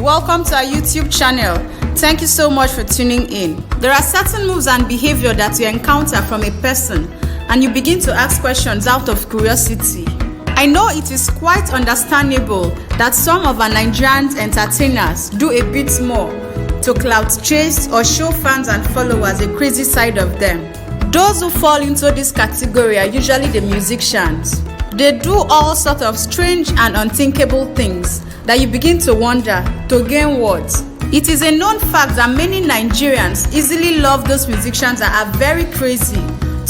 welcome to our YouTube channel. Thank you so much for tuning in. There are certain moves and behavior that you encounter from a person and you begin to ask questions out of curiosity. I know it is quite understandable that some of our Nigerian entertainers do a bit more to clout chase or show fans and followers a crazy side of them. Those who fall into this category are usually the musicians. They do all sorts of strange and unthinkable things that you begin to wonder, to gain what? It is a known fact that many Nigerians easily love those musicians that are very crazy.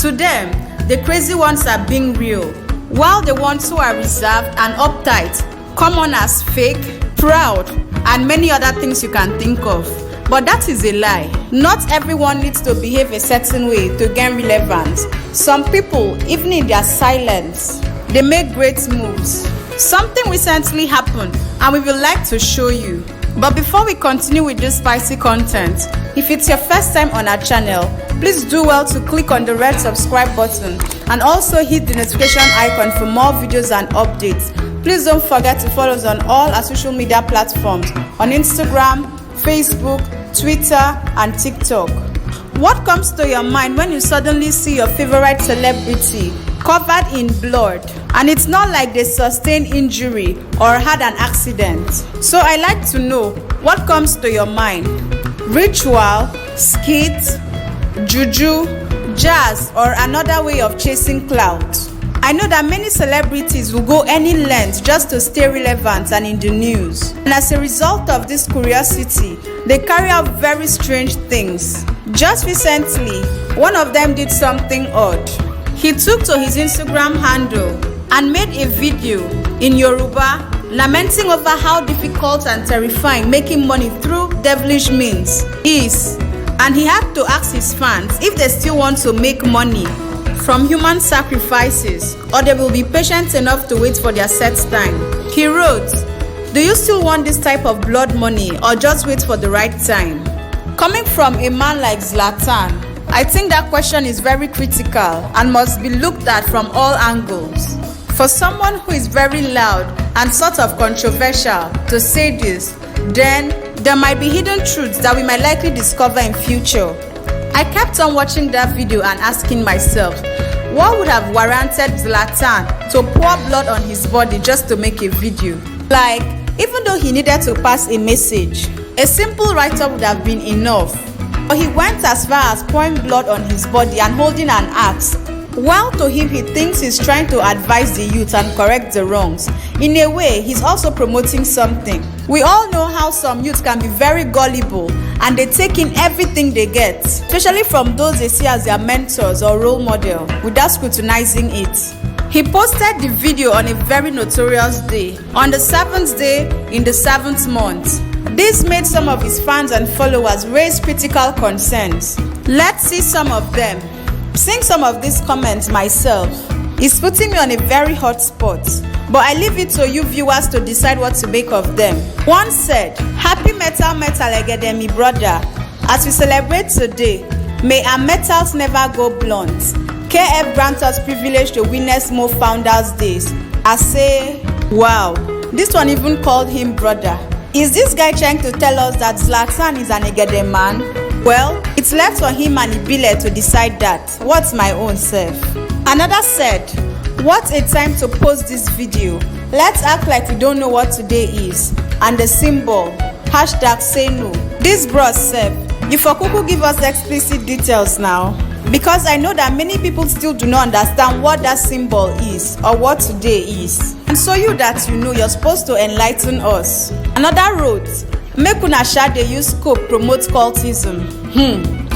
To them, the crazy ones are being real, while the ones who are reserved and uptight come on as fake, proud, and many other things you can think of. But that is a lie. Not everyone needs to behave a certain way to gain relevance. Some people, even in their silence, they make great moves. Something recently happened and we would like to show you. But before we continue with this spicy content, if it's your first time on our channel, please do well to click on the red subscribe button and also hit the notification icon for more videos and updates. Please don't forget to follow us on all our social media platforms on Instagram, Facebook, Twitter, and TikTok. What comes to your mind when you suddenly see your favorite celebrity covered in blood and it's not like they sustained injury or had an accident? So I like to know what comes to your mind. Ritual, skit, juju, jazz, or another way of chasing clout? I know that many celebrities will go any length just to stay relevant and in the news. And as a result of this curiosity, they carry out very strange things. Just recently, one of them did something odd. He took to his Instagram handle and made a video in Yoruba lamenting over how difficult and terrifying making money through devilish means is. And he had to ask his fans if they still want to make money from human sacrifices or they will be patient enough to wait for their set time. He wrote, "Do you still want this type of blood money or just wait for the right time?" Coming from a man like Zlatan, I think that question is very critical and must be looked at from all angles. For someone who is very loud and sort of controversial to say this, then there might be hidden truths that we might likely discover in future. I kept on watching that video and asking myself, what would have warranted Zlatan to pour blood on his body just to make a video? Like, even though he needed to pass a message, a simple write-up would have been enough. But he went as far as pouring blood on his body and holding an axe. While to him he thinks he's trying to advise the youth and correct the wrongs, in a way he's also promoting something. We all know how some youth can be very gullible and they take in everything they get, especially from those they see as their mentors or role model, without scrutinizing it. He posted the video on a very notorious day, on the 7th day in the 7th month. This made some of his fans and followers raise critical concerns. Let's see some of them. Seeing some of these comments myself is putting me on a very hot spot, but I leave it to you viewers to decide what to make of them. One said, "Happy Metal Egedemi brother. As we celebrate today, may our metals never go blunt. KF grant us privilege to witness more Founders Days." I say, wow, this one even called him brother. Is this guy trying to tell us that Zlatan is an Egede man? Well, it's left for him and Ibile to decide that. What's my own self? Another said, "What a time to post this video. Let's act like we don't know what today is." And the symbol, #SayNo. This bros said, "You for Kuku give us explicit details now. Because I know that many people still do not understand what that symbol is or what today is. And so you that you know, you're supposed to enlighten us." Another wrote, "Make una sha dey use scope promote cultism."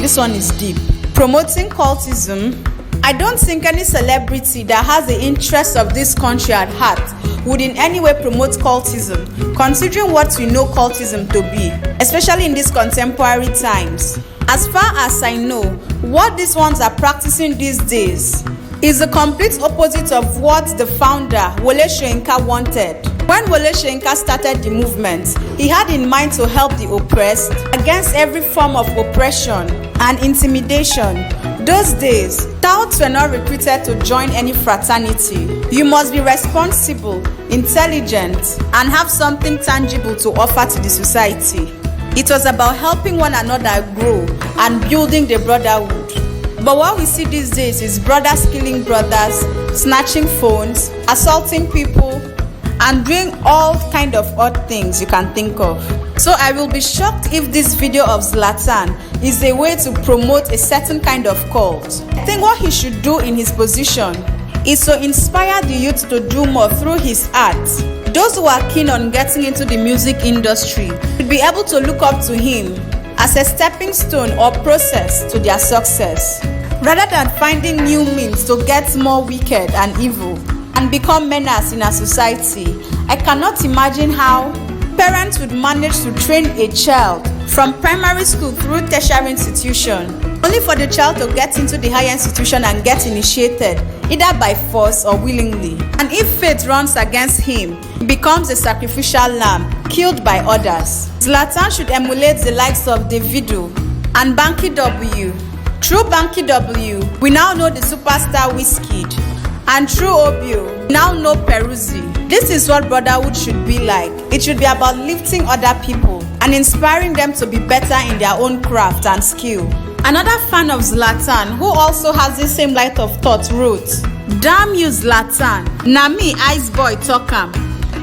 This one is deep. Promoting cultism? I don't think any celebrity that has the interests of this country at heart would in any way promote cultism, considering what we know cultism to be, especially in these contemporary times. As far as I know, what these ones are practicing these days is the complete opposite of what the founder, Wole Soyinka, wanted. When Wole Soyinka started the movement, he had in mind to help the oppressed against every form of oppression and intimidation, Those days, touts were not recruited to join any fraternity. You must be responsible, intelligent, and have something tangible to offer to the society. It was about helping one another grow and building the brotherhood. But what we see these days is brothers killing brothers, snatching phones, assaulting people, and doing all kind of odd things you can think of. So I will be shocked if this video of Zlatan is a way to promote a certain kind of cult. I think what he should do in his position is to inspire the youth to do more through his art. Those who are keen on getting into the music industry should be able to look up to him as a stepping stone or process to their success, rather than finding new means to get more wicked and evil and become menace in our society. I cannot imagine how parents would manage to train a child from primary school through tertiary institution, only for the child to get into the higher institution and get initiated, either by force or willingly. And if fate runs against him, he becomes a sacrificial lamb, killed by others. Zlatan should emulate the likes of Davido and Banky W. Through Banky W, we now know the superstar Wizkid. And through Obio, we now know Peruzzi. This is what brotherhood should be like. It should be about lifting other people and inspiring them to be better in their own craft and skill. Another fan of Zlatan, who also has the same light of thought, wrote, "Damn you, Zlatan. Na me, Ice Boy, talk am.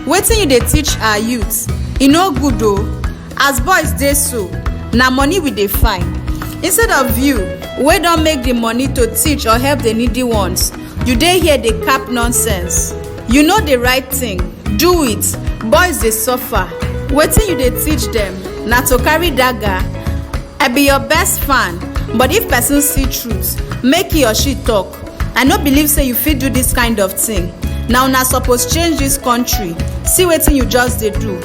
Wetin you dey teach our youth? E no good o. As boys dey so, na money we dey find. Instead of you, wey don make the money to teach or help the needy ones, you dey here dey cap nonsense. You know the right thing, do it. Boys dey suffer. Wetin you dey teach them? Na to carry dagger. I be your best fan, but if person see truth, make he or she talk. I no believe say you fit do this kind of thing. Now una suppose change this country. See wetin you just dey do.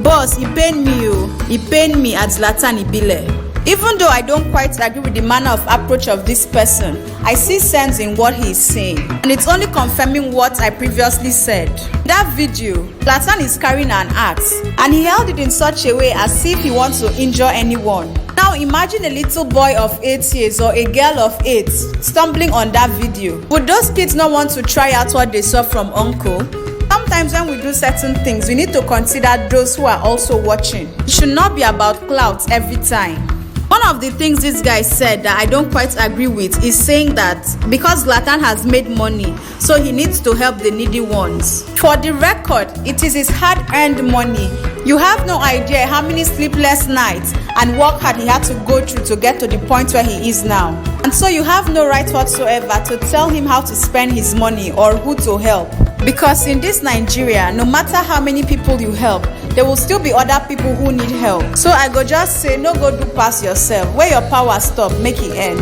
Boss, e pain me o. E pain me at Zlatan Ibile." Even though I don't quite agree with the manner of approach of this person, I see sense in what he is saying, and it's only confirming what I previously said. In that video, Zlatan is carrying an axe, and he held it in such a way as if he wants to injure anyone. Now imagine a little boy of 8 years or a girl of 8 stumbling on that video. Would those kids not want to try out what they saw from uncle? Sometimes when we do certain things, we need to consider those who are also watching. It should not be about clout every time. One of the things this guy said that I don't quite agree with is saying that because Zlatan has made money, so he needs to help the needy ones. For the record, it is his hard-earned money. You have no idea how many sleepless nights and work hard he had to go through to get to the point where he is now. And so you have no right whatsoever to tell him how to spend his money or who to help. Because in this Nigeria, no matter how many people you help, there will still be other people who need help. So I go just say, no go do pass yourself. Where your power stop, make it end.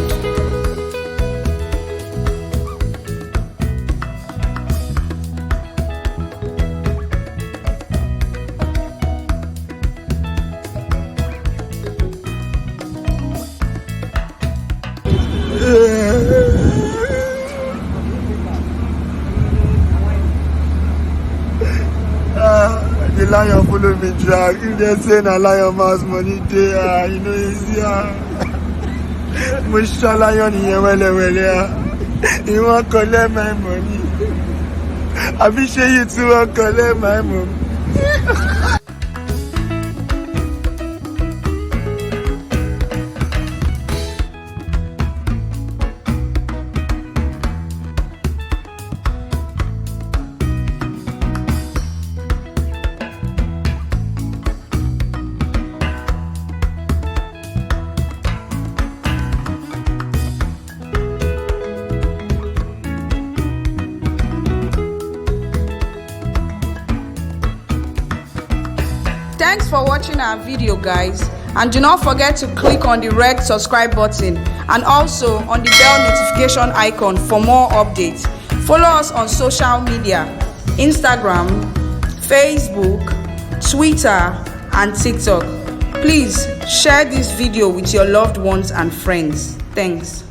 The lion follow me drag. If they say na lion mouse money dey, you know easy. Musha lion here well. He won't collect my money. I be sure you too won't collect my money. Thanks for watching our video, guys, and do not forget to click on the red subscribe button and also on the bell notification icon for more updates. Follow us on social media: Instagram, Facebook, Twitter, and TikTok. Please share this video with your loved ones and friends. Thanks.